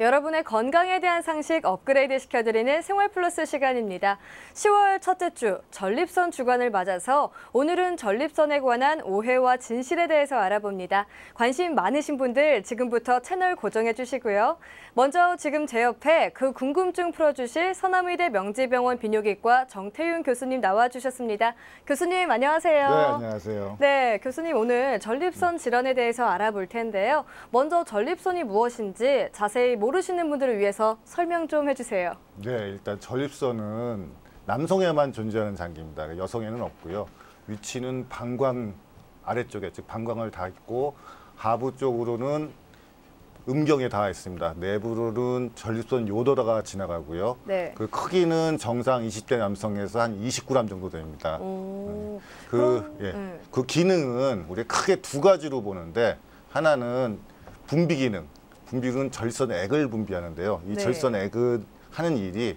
여러분의 건강에 대한 상식 업그레이드 시켜드리는 생활플러스 시간입니다. 10월 첫째 주 전립선 주간을 맞아서 오늘은 전립선에 관한 오해와 진실에 대해서 알아봅니다. 관심 많으신 분들 지금부터 채널 고정해 주시고요. 먼저 지금 제 옆에 그 궁금증 풀어주실 서남의대 명지병원 비뇨기과 정태윤 교수님 나와주셨습니다. 교수님 안녕하세요. 네, 안녕하세요. 네, 교수님 오늘 전립선 질환에 대해서 알아볼 텐데요. 먼저 전립선이 무엇인지 자세히 모르시는 분들을 위해서 설명 좀 해주세요. 네, 일단 전립선은 남성에만 존재하는 장기입니다. 여성에는 없고요. 위치는 방광 아래쪽에, 즉 방광을 다 있고 하부 쪽으로는 음경에 닿아 있습니다. 내부로는 전립선 요도가 지나가고요. 네. 그 크기는 정상 20대 남성에서 한 29g 정도 됩니다. 그 기능은 우리 크게 두 가지로 보는데 하나는 분비 기능. 분비는 전립선액을 분비하는데요. 이 네. 전립선액은 하는 일이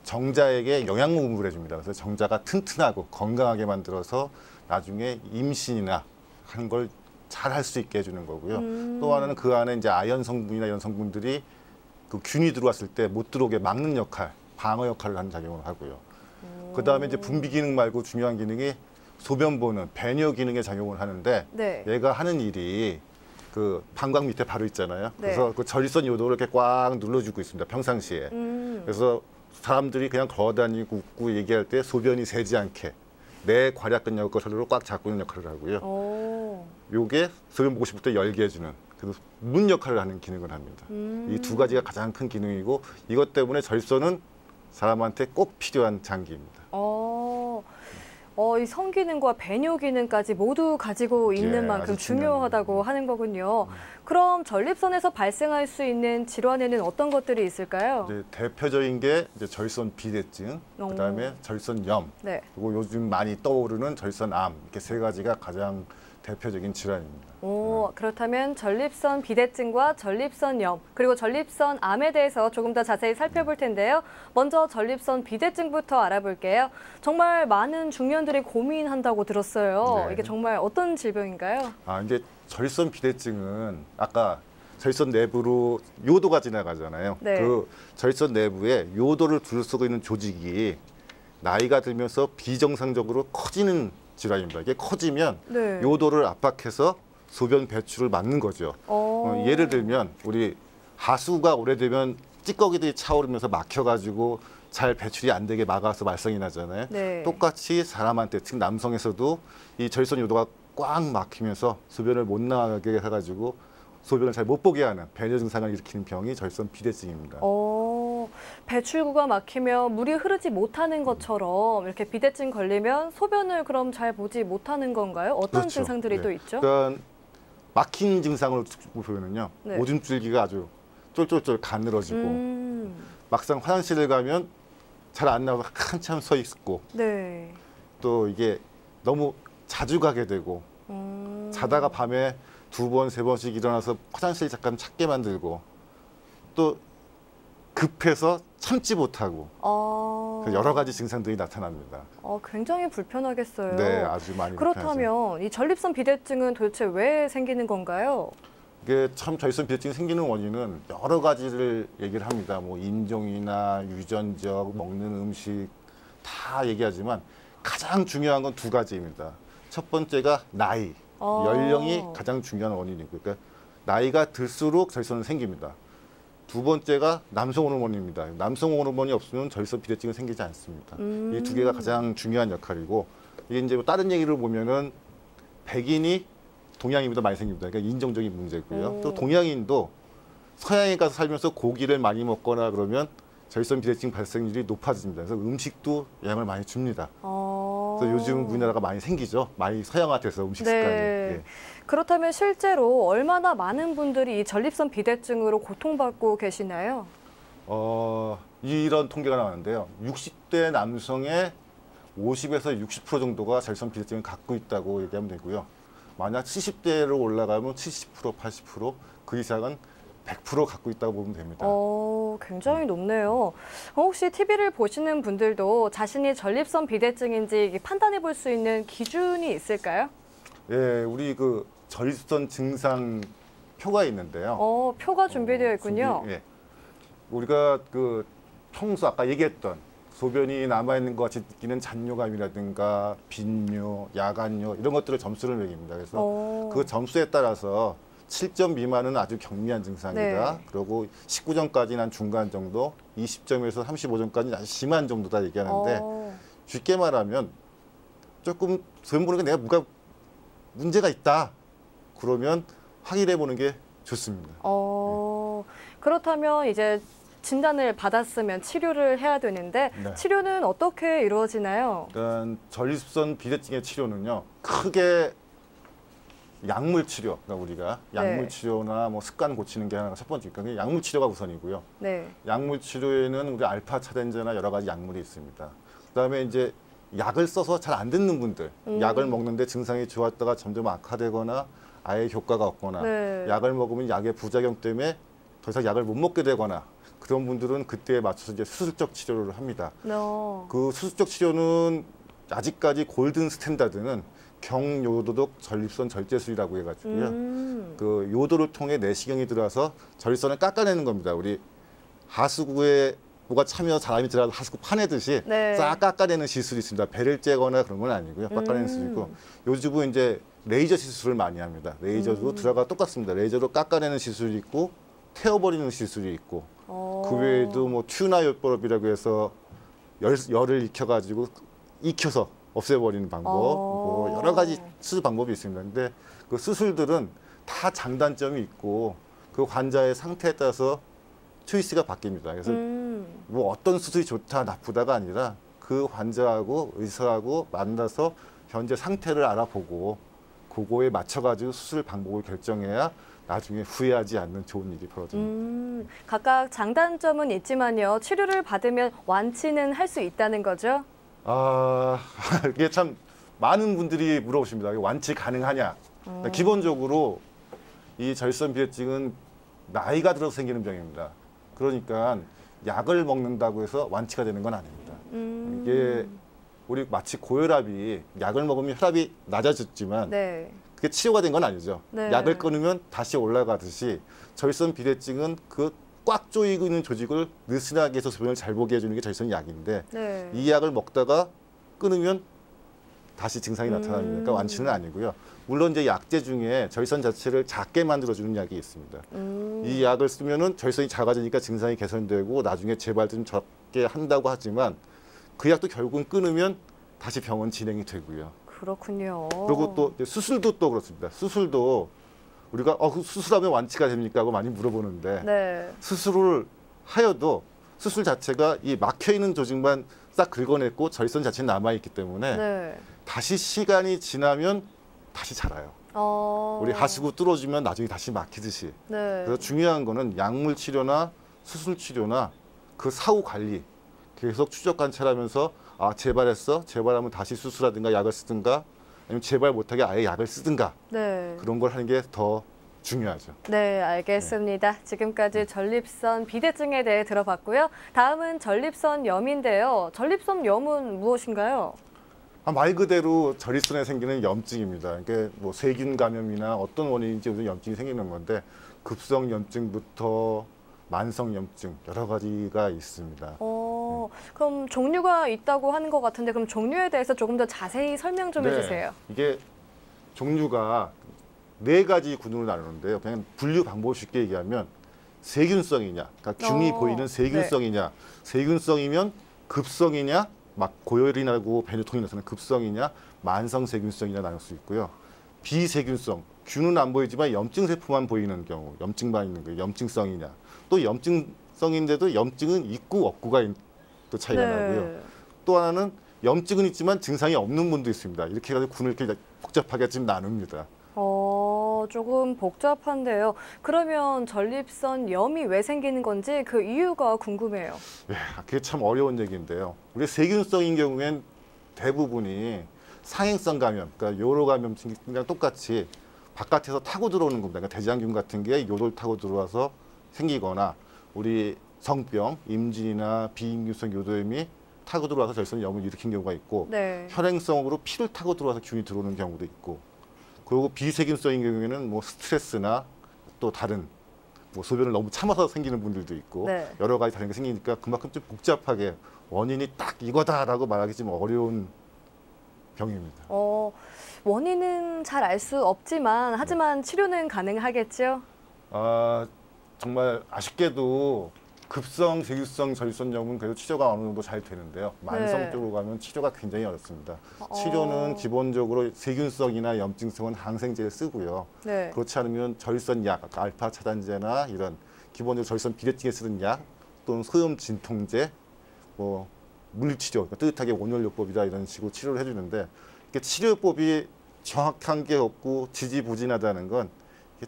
정자에게 영양 공급을 해줍니다. 그래서 정자가 튼튼하고 건강하게 만들어서 나중에 임신이나 하는 걸 잘 할 수 있게 해주는 거고요. 또 하나는 그 안에 이제 아연 성분이나 이런 성분들이 그 균이 들어왔을 때 못 들어오게 막는 역할, 방어 역할을 하는 작용을 하고요. 그 다음에 이제 분비 기능 말고 중요한 기능이 소변 보는 배뇨 기능에 작용을 하는데 네. 얘가 하는 일이 그 방광 밑에 바로 있잖아요. 네. 그래서 그 전립선 요도를 이렇게 꽉 눌러주고 있습니다. 평상시에. 그래서 사람들이 그냥 걸어다니고 웃고 얘기할 때 소변이 새지 않게 내 괄약근 역할로 꽉 잡고 있는 역할을 하고요. 요게 소변 보고 싶을 때 열게 해주는 그래서 문 역할을 하는 기능을 합니다. 이 두 가지가 가장 큰 기능이고 이것 때문에 전립선은 사람한테 꼭 필요한 장기입니다. 이 성기능과 배뇨 기능까지 모두 가지고 있는 예, 만큼 아주 중요한 중요하다고 하는 거군요. 그럼 전립선에서 발생할 수 있는 질환에는 어떤 것들이 있을까요? 이제 대표적인 게 이제 전립선 비대증, 그다음에 전립선염, 네. 그리고 요즘 많이 떠오르는 전립선암 이렇게 세 가지가 가장 대표적인 질환입니다. 그렇다면 전립선 비대증과 전립선염 그리고 전립선암에 대해서 조금 더 자세히 살펴볼 텐데요. 먼저 전립선 비대증부터 알아볼게요. 정말 많은 중년들이 고민한다고 들었어요. 네. 이게 정말 어떤 질병인가요? 이제 전립선 비대증은 아까 전립선 내부로 요도가 지나가잖아요. 네. 그 전립선 내부에 요도를 둘러싸고 있는 조직이 나이가 들면서 비정상적으로 커지는 질환입니다. 이게 커지면 네. 요도를 압박해서 소변 배출을 막는 거죠. 예를 들면 우리 하수가 오래되면 찌꺼기들이 차오르면서 막혀가지고 잘 배출이 안 되게 막아서 말썽이 나잖아요. 네. 똑같이 사람한테, 특히 남성에서도 이 전립선 요도가 꽉 막히면서 소변을 못 나가게 해가지고 소변을 잘 못 보게 하는 배뇨 증상을 일으키는 병이 전립선 비대증입니다. 배출구가 막히면 물이 흐르지 못하는 것처럼 이렇게 비대증 걸리면 소변을 그럼 잘 보지 못하는 건가요? 어떤 그렇죠. 증상들이 네. 또 있죠? 그러니까 막힌 증상으로 보면은요. 네. 오줌 줄기가 아주 쫄쫄쫄 가늘어지고 막상 화장실을 가면 잘 안 나오고 한참 서 있고 네. 또 이게 너무 자주 가게 되고 자다가 밤에 두 번, 세 번씩 일어나서 화장실 잠깐 찾게 만들고 또 급해서 참지 못하고 여러 가지 증상들이 나타납니다. 굉장히 불편하겠어요. 네, 아주 많이 불편하죠. 그렇다면 이 전립선 비대증은 도대체 왜 생기는 건가요? 이게 참 전립선 비대증이 생기는 원인은 여러 가지를 얘기를 합니다. 뭐 인종이나 유전적, 먹는 음식 다 얘기하지만 가장 중요한 건 두 가지입니다. 첫 번째가 나이, 연령이 가장 중요한 원인이고, 그러니까 나이가 들수록 전립선은 생깁니다. 두 번째가 남성 호르몬입니다. 남성 호르몬이 없으면 전립선 비대증은 생기지 않습니다. 이 두 개가 가장 중요한 역할이고, 이게 이제 뭐 다른 얘기를 보면은 백인이 동양인보다 많이 생깁니다. 그러니까 인종적인 문제고요. 또 동양인도 서양에 가서 살면서 고기를 많이 먹거나 그러면 전립선 비대증 발생률이 높아집니다. 그래서 음식도 영향을 많이 줍니다. 그래서 요즘 우리나라가 많이 생기죠. 많이 서양화돼서 음식 습관이. 예. 그렇다면 실제로 얼마나 많은 분들이 이 전립선 비대증으로 고통받고 계시나요? 이런 통계가 나왔는데요. 60대 남성의 50에서 60% 정도가 전립선 비대증을 갖고 있다고 얘기하면 되고요. 만약 70대로 올라가면 70%, 80%그 이상은 100% 갖고 있다고 보면 됩니다. 굉장히 높네요. 혹시 TV를 보시는 분들도 자신이 전립선 비대증인지 판단해 볼 수 있는 기준이 있을까요? 예, 우리 전립선 증상 표가 있는데요. 표가 준비되어 있군요. 예. 우리가 그 평소 아까 얘기했던 소변이 남아있는 것 같이 느끼는 잔뇨감이라든가 빈뇨, 야간뇨 이런 것들을 점수를 매깁니다. 그래서 그 점수에 따라서 7점 미만은 아주 경미한 증상이다. 네. 그리고 19점까지는 한 중간 정도, 20점에서 35점까지는 아주 심한 정도다 얘기하는데 쉽게 말하면 조금 소변 보는 게 내가 뭐가 문제가 있다. 그러면 확인해 보는 게 좋습니다. 그렇다면 이제 진단을 받았으면 치료를 해야 되는데 네. 치료는 어떻게 이루어지나요? 일단 전립선 비대증의 치료는요. 크게 약물 치료, 그러니까 우리가 약물 네. 치료나 뭐 습관 고치는 게 하나가 첫 번째니까 약물 치료가 우선이고요. 네. 약물 치료에는 우리 알파 차단제나 여러 가지 약물이 있습니다. 그다음에 이제 약을 써서 잘 안 듣는 분들, 약을 먹는데 증상이 좋았다가 점점 악화되거나 아예 효과가 없거나 네. 약을 먹으면 약의 부작용 때문에 더 이상 약을 못 먹게 되거나 그런 분들은 그때에 맞춰서 이제 수술적 치료를 합니다. 그 수술적 치료는 아직까지 골든 스탠다드는 경요도독 전립선 절제술이라고 해가지고요. 그 요도를 통해 내시경이 들어와서 전립선을 깎아내는 겁니다. 우리 하수구에 뭐가 차면 사람이 들어가서 하수구 파내듯이 네. 싹 깎아내는 시술이 있습니다. 배를 째거나 그런 건 아니고요. 깎아내는 시술이고 요즘은 이제 레이저 시술을 많이 합니다. 레이저도 들어가 똑같습니다. 레이저로 깎아내는 시술이 있고 태워버리는 시술이 있고 그 외에도 뭐 튜나요법이라고 해서 열을 익혀가지고 익혀서 없애버리는 방법, 뭐 여러 가지 수술 방법이 있습니다. 근데 그 수술들은 다 장단점이 있고 그 환자의 상태에 따라서 초이스가 바뀝니다. 그래서 뭐 어떤 수술이 좋다 나쁘다가 아니라 그 환자하고 의사하고 만나서 현재 상태를 알아보고 그거에 맞춰가지고 수술 방법을 결정해야 나중에 후회하지 않는 좋은 일이 벌어집니다. 각각 장단점은 있지만요. 치료를 받으면 완치는 할 수 있다는 거죠? 이게 참 많은 분들이 물어보십니다. 완치 가능하냐? 기본적으로 이 전립선 비대증은 나이가 들어서 생기는 병입니다. 그러니까 약을 먹는다고 해서 완치가 되는 건 아닙니다. 이게 우리 마치 고혈압이 약을 먹으면 혈압이 낮아졌지만 네. 그게 치료가 된 건 아니죠. 네. 약을 끊으면 다시 올라가듯이 전립선 비대증은 그 꽉 조이고 있는 조직을 느슨하게 해서 소변을 잘 보게 해주는 게 전립선 약인데 네. 이 약을 먹다가 끊으면 다시 증상이 나타납니다. 그러니까 완치는 아니고요. 물론 이제 약제 중에 전립선 자체를 작게 만들어주는 약이 있습니다. 이 약을 쓰면은 전립선이 작아지니까 증상이 개선되고 나중에 재발도 좀 적게 한다고 하지만 그 약도 결국은 끊으면 다시 병원 진행이 되고요. 그렇군요. 그리고 또 이제 수술도 또 그렇습니다. 수술도 우리가 수술하면 완치가 됩니까 하고 많이 물어보는데 네. 수술을 하여도 수술 자체가 이 막혀 있는 조직만 싹 긁어냈고 전립선 자체는 남아 있기 때문에 네. 다시 시간이 지나면 다시 자라요. 우리 하수구 뚫어주면 나중에 다시 막히듯이. 네. 그래서 중요한 거는 약물 치료나 수술 치료나 그 사후 관리 계속 추적 관찰하면서 재발했어. 재발하면 다시 수술하든가 약을 쓰든가 아니면 재발 못하게 아예 약을 쓰든가 네. 그런 걸 하는 게 더 중요하죠. 네, 알겠습니다. 지금까지 전립선 비대증에 대해 들어봤고요. 다음은 전립선염인데요. 전립선염은 무엇인가요? 말 그대로 전립선에 생기는 염증입니다. 이게 뭐 세균 감염이나 어떤 원인인지 무슨 염증이 생기는 건데 급성 염증부터 만성 염증 여러 가지가 있습니다. 그럼 종류가 있다고 하는 것 같은데 그럼 종류에 대해서 조금 더 자세히 설명 좀 해주세요. 이게 종류가 4가지 구분으로 나누는데요. 그냥 분류 방법을 쉽게 얘기하면 세균성이냐, 그러니까 균이 보이는 세균성이냐, 세균성이면 급성이냐, 막 고열이 나고 배뇨통이 나타나는 급성이냐, 만성 세균성이냐 나눌 수 있고요. 비세균성, 균은 안 보이지만 염증 세포만 보이는 경우, 염증만 있는 거예요. 염증성이냐. 또 염증성인데도 염증은 있고 없고가 또 차이가 나고요. 또 하나는 염증은 있지만 증상이 없는 분도 있습니다. 이렇게 해가지고 군을 이렇게 복잡하게 좀 나눕니다. 조금 복잡한데요. 그러면 전립선염이 왜 생기는 건지 그 이유가 궁금해요. 네, 그게 참 어려운 얘기인데요. 우리 세균성인 경우엔 대부분이 상행성 감염, 그러니까 요로 감염증이랑 똑같이 바깥에서 타고 들어오는 겁니다. 그러니까 대장균 같은 게 요를 타고 들어와서 생기거나 우리 성병, 임진이나 비임균성 요도염이 타고 들어와서 전립선염을 일으킨 경우가 있고 혈행성으로 피를 타고 들어와서 균이 들어오는 경우도 있고 그리고 비세균성인 경우에는 뭐 스트레스나 또 다른 뭐 소변을 너무 참아서 생기는 분들도 있고 네. 여러 가지 다른 게 생기니까 그만큼 좀 복잡하게 원인이 딱 이거다라고 말하기 좀 어려운 병입니다. 원인은 잘 알 수 없지만 하지만 치료는 가능하겠죠? 정말 아쉽게도 급성, 제규성 전립선염은 그래도 치료가 어느 정도 잘 되는데요. 만성 네. 쪽으로 가면 치료가 굉장히 어렵습니다. 치료는 기본적으로 세균성이나 염증성은 항생제를 쓰고요. 네. 그렇지 않으면 전립선 약, 아까 알파 차단제나 이런 기본적으로 전립선 비대증에 쓰는 약 또는 소염 진통제, 뭐 물리치료, 그러니까 뜨뜻하게 온열요법이다 이런 식으로 치료를 해주는데 이게 치료법이 정확한 게 없고 지지부진하다는 건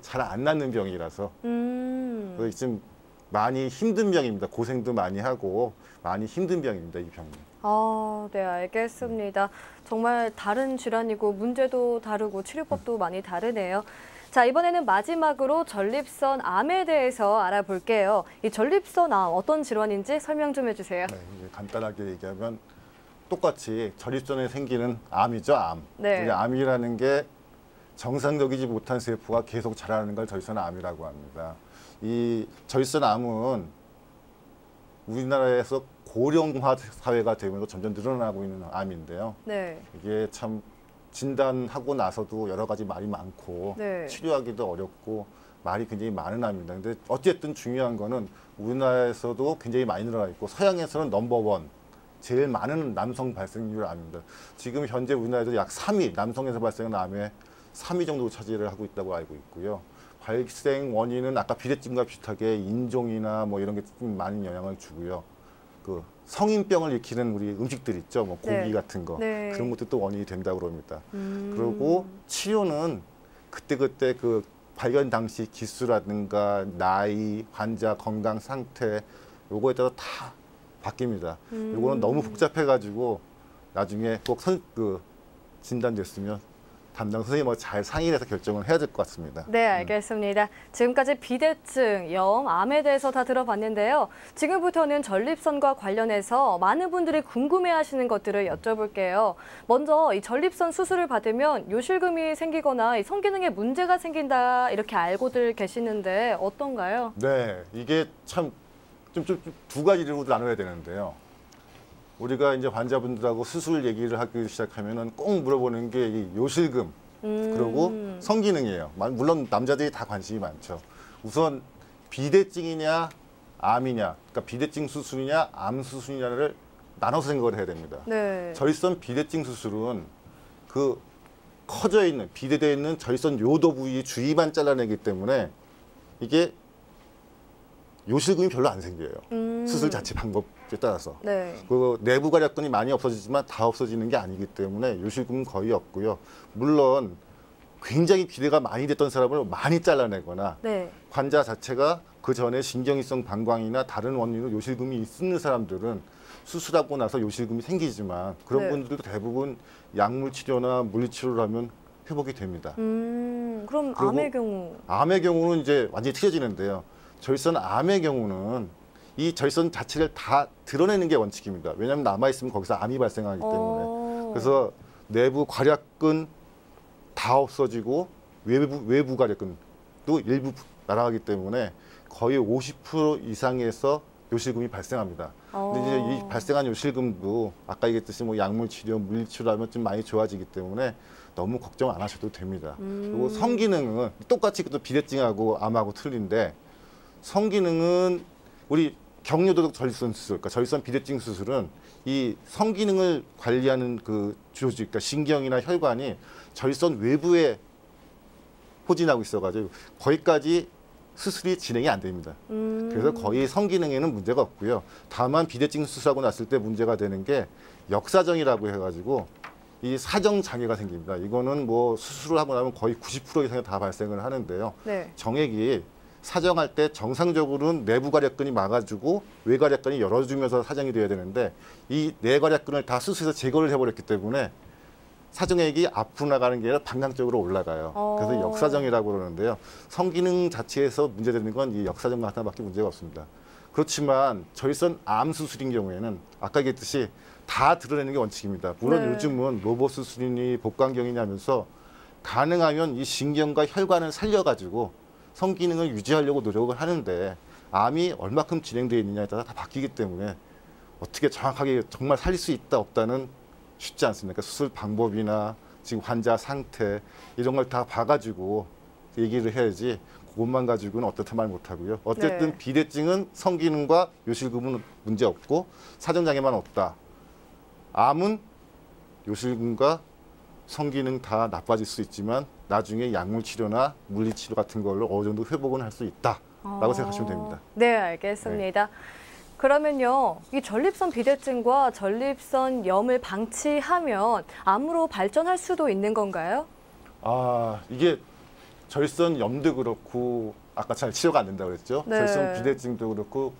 잘 안 낫는 병이라서 그래서 지금 많이 힘든 병입니다. 고생도 많이 하고 많이 힘든 병입니다. 이 병은. 네, 알겠습니다. 정말 다른 질환이고 문제도 다르고 치료법도 많이 다르네요. 자, 이번에는 마지막으로 전립선 암에 대해서 알아볼게요. 이 전립선 암 어떤 질환인지 설명 좀 해주세요. 네, 이게 간단하게 얘기하면 똑같이 전립선에 생기는 암이죠, 암. 네. 우리 암이라는 게 정상적이지 못한 세포가 계속 자라는 걸 전립선 암이라고 합니다. 이 전립선 암은 우리나라에서 고령화 사회가 되면서 점점 늘어나고 있는 암인데요. 네. 이게 참 진단하고 나서도 여러 가지 말이 많고 네. 치료하기도 어렵고 말이 굉장히 많은 암입니다. 근데 어쨌든 중요한 거는 우리나라에서도 굉장히 많이 늘어나 있고 서양에서는 넘버원 제일 많은 남성 발생률 암입니다. 지금 현재 우리나라에도 약 3위 남성에서 발생하는 암의 3위 정도 차지를 하고 있다고 알고 있고요. 발생 원인은 아까 비대증과 비슷하게 인종이나 뭐 이런 게 좀 많은 영향을 주고요. 그 성인병을 일으키는 우리 음식들 있죠, 뭐 고기 네. 같은 거 네. 그런 것도 원인이 된다고 그럽니다. 그리고 치료는 그때그때 그 발견 당시 기수라든가 나이, 환자 건강 상태 요거에 따라 다 바뀝니다. 요거는 너무 복잡해가지고 나중에 꼭 진단됐으면 담당 선생님하고 잘 상의를 해서 결정을 해야 될 것 같습니다. 네, 알겠습니다. 지금까지 비대증, 염, 암에 대해서 다 들어봤는데요. 지금부터는 전립선과 관련해서 많은 분들이 궁금해하시는 것들을 여쭤볼게요. 먼저 이 전립선 수술을 받으면 요실금이 생기거나 이 성기능에 문제가 생긴다 이렇게 알고들 계시는데 어떤가요? 네, 이게 참 두 가지로 나눠야 되는데요. 우리가 이제 환자분들하고 수술 얘기를 하기 시작하면은 꼭 물어보는 게 이 요실금 그리고 성기능이에요. 물론 남자들이 다 관심이 많죠. 우선 비대증이냐 암이냐, 그러니까 비대증 수술이냐 암 수술이냐를 나눠서 생각을 해야 됩니다. 네. 전립선 비대증 수술은 그 커져 있는 비대되어 있는 전립선 요도 부위 주위만 잘라내기 때문에 이게 요실금이 별로 안 생겨요. 수술 자체 방법에 따라서. 네. 그 내부 괄약근이 많이 없어지지만 다 없어지는 게 아니기 때문에 요실금은 거의 없고요. 물론 굉장히 비대가 많이 됐던 사람을 많이 잘라내거나 네. 환자 자체가 그 전에 신경이성 방광이나 다른 원인으로 요실금이 있는 사람들은 수술하고 나서 요실금이 생기지만 그런 네. 분들도 대부분 약물 치료나 물리치료를 하면 회복이 됩니다. 그럼 그리고 암의 경우? 암의 경우는 이제 완전히 틀어지는데요. 전립선 암의 경우는 이 전립선 자체를 다 드러내는 게 원칙입니다. 왜냐하면 남아있으면 거기서 암이 발생하기 때문에. 그래서 내부 괄약근 다 없어지고 외부 괄약근도 일부 날아가기 때문에 거의 50% 이상에서 요실금이 발생합니다. 근데 이제 이 발생한 요실금도 아까 얘기했듯이 뭐 약물 치료, 물리치료하면 좀 많이 좋아지기 때문에 너무 걱정 안 하셔도 됩니다. 그리고 성기능은 똑같이 또 비대증하고 암하고 틀린데 성기능은 우리 경료도덕 전립선 수술, 그러니까 전립선 비대증 수술은 이 성기능을 관리하는 그 조직, 그러니까 신경이나 혈관이 전립선 외부에 포진하고 있어가지고 거기까지 수술이 진행이 안 됩니다. 그래서 거의 성기능에는 문제가 없고요. 다만 비대증 수술하고 났을 때 문제가 되는 게 역사정이라고 해가지고 이 사정 장애가 생깁니다. 이거는 뭐 수술을 하고 나면 거의 90% 이상이 다 발생을 하는데요. 네. 정액이 사정할 때 정상적으로는 내부 괄약근이 막아주고 외괄약근이 열어주면서 사정이 돼야 되는데 이 내괄약근을 다 수술해서 제거를 해버렸기 때문에 사정액이 앞으로 나가는 게 아니라 반강적으로 올라가요. 그래서 역사정이라고 그러는데요. 성기능 자체에서 문제되는 건 이 역사정 하나밖에 문제가 없습니다. 그렇지만 전립선 암 수술인 경우에는 아까 얘기했듯이 다 드러내는 게 원칙입니다. 물론 네. 요즘은 로봇 수술이니 복강경이니 하면서 가능하면 이 신경과 혈관을 살려가지고 성기능을 유지하려고 노력을 하는데 암이 얼마큼 진행되어 있느냐에 따라 다 바뀌기 때문에 어떻게 정확하게 정말 살릴 수 있다 없다는 쉽지 않습니다. 그러니까 수술 방법이나 지금 환자 상태 이런 걸 다 봐가지고 얘기를 해야지 그것만 가지고는 어떻다 말 못하고요. 어쨌든 네. 비대증은 성기능과 요실금은 문제 없고 사정장애만 없다. 암은 요실금과 성기능 다 나빠질 수 있지만 나중에 약물 치료나 물리 치료 같은 걸로 어느 정도 회복은 할 수 있다라고 생각하시면 됩니다. 네, 알겠습니다. 그러면요, 이 전립선 비대증과 전립선 염을 방치하면 암으로 발전할 수도 있는 건가요? 아, 이게 전립선 염도 그렇고 아까 잘 치료가 안 된다고 그랬죠. 네. 전립선 비대증도 그렇고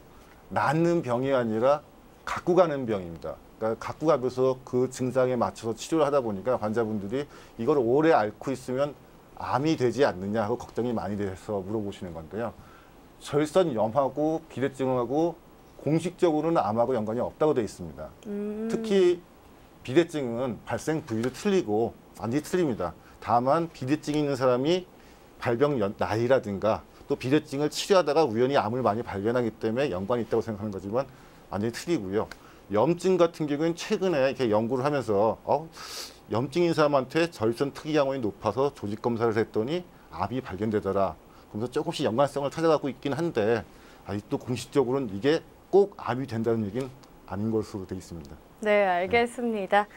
낫는 병이 아니라 갖고 가는 병입니다. 그러니까 갖고 가면서 그 증상에 맞춰서 치료를 하다 보니까 환자분들이 이걸 오래 앓고 있으면 암이 되지 않느냐 하고 걱정이 많이 돼서 물어보시는 건데요. 전립선 염하고 비대증하고 공식적으로는 암하고 연관이 없다고 되어 있습니다. 특히 비대증은 발생 부위도 틀리고 완전히 틀립니다. 다만 비대증이 있는 사람이 발병 나이라든가 또 비대증을 치료하다가 우연히 암을 많이 발견하기 때문에 연관이 있다고 생각하는 거지만 완전히 틀리고요. 염증 같은 경우는 최근에 이렇게 연구를 하면서 염증인 사람한테 전립선 특이항원이 높아서 조직 검사를 했더니 암이 발견되더라. 그러면서 조금씩 연관성을 찾아가고 있긴 한데 아직도 공식적으로는 이게 꼭 암이 된다는 얘기는 아닌 것으로 되어 있습니다. 네, 알겠습니다.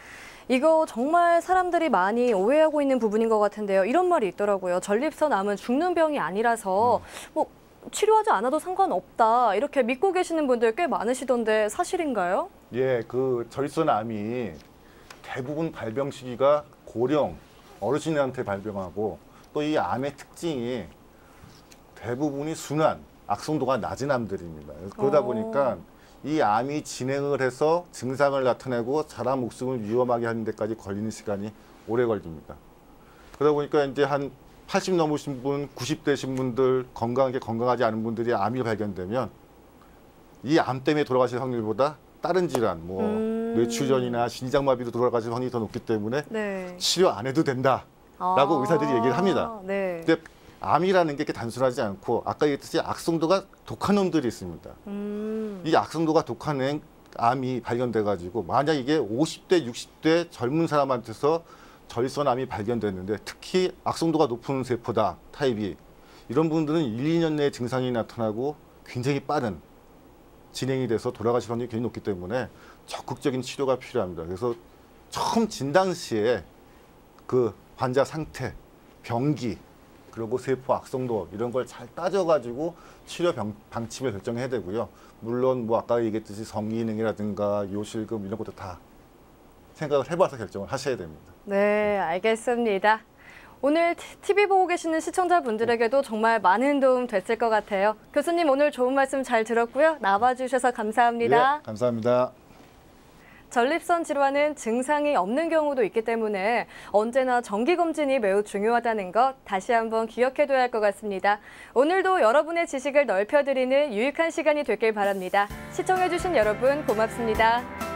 이거 정말 사람들이 많이 오해하고 있는 부분인 것 같은데요. 이런 말이 있더라고요. 전립선 암은 죽는 병이 아니라서 뭐 치료하지 않아도 상관없다. 이렇게 믿고 계시는 분들 꽤 많으시던데 사실인가요? 예, 그 전립선 암이 대부분 발병 시기가 고령 어르신한테 발병하고 또 이 암의 특징이 대부분이 순환, 악성도가 낮은 암들입니다. 그러다 보니까 이 암이 진행을 해서 증상을 나타내고 사람 목숨을 위험하게 하는 데까지 걸리는 시간이 오래 걸립니다. 그러다 보니까 이제 한 80 넘으신 분, 90 되신 분들, 건강하지 않은 분들이 암이 발견되면 이 암 때문에 돌아가실 확률보다 다른 질환, 뭐 뇌출혈이나 심장마비로 돌아가실 확률이 더 높기 때문에 네. 치료 안 해도 된다라고 의사들이 얘기를 합니다. 네. 근데 암이라는 게 이렇게 단순하지 않고 아까 얘기했듯이 악성도가 독한 놈들이 있습니다. 이 악성도가 독한 암이 발견돼가지고 만약 이게 50대, 60대 젊은 사람한테서 전립선 암이 발견됐는데 특히 악성도가 높은 세포다 타입이 이런 분들은 1, 2년 내에 증상이 나타나고 굉장히 빠른 진행이 돼서 돌아가실 확률이 굉장히 높기 때문에 적극적인 치료가 필요합니다. 그래서 처음 진단 시에 그 환자 상태, 병기 그리고 세포 악성도 이런 걸 잘 따져가지고 치료 방침을 결정해야 되고요. 물론 뭐 아까 얘기했듯이 성기능이라든가 요실금 이런 것도 다 생각을 해봐서 결정을 하셔야 됩니다. 네, 알겠습니다. 오늘 TV 보고 계시는 시청자분들에게도 정말 많은 도움 됐을 것 같아요. 교수님 오늘 좋은 말씀 잘 들었고요. 나와주셔서 감사합니다. 네, 감사합니다. 전립선 질환은 증상이 없는 경우도 있기 때문에 언제나 정기검진이 매우 중요하다는 것 다시 한번 기억해둬야 할 것 같습니다. 오늘도 여러분의 지식을 넓혀드리는 유익한 시간이 됐길 바랍니다. 시청해주신 여러분 고맙습니다.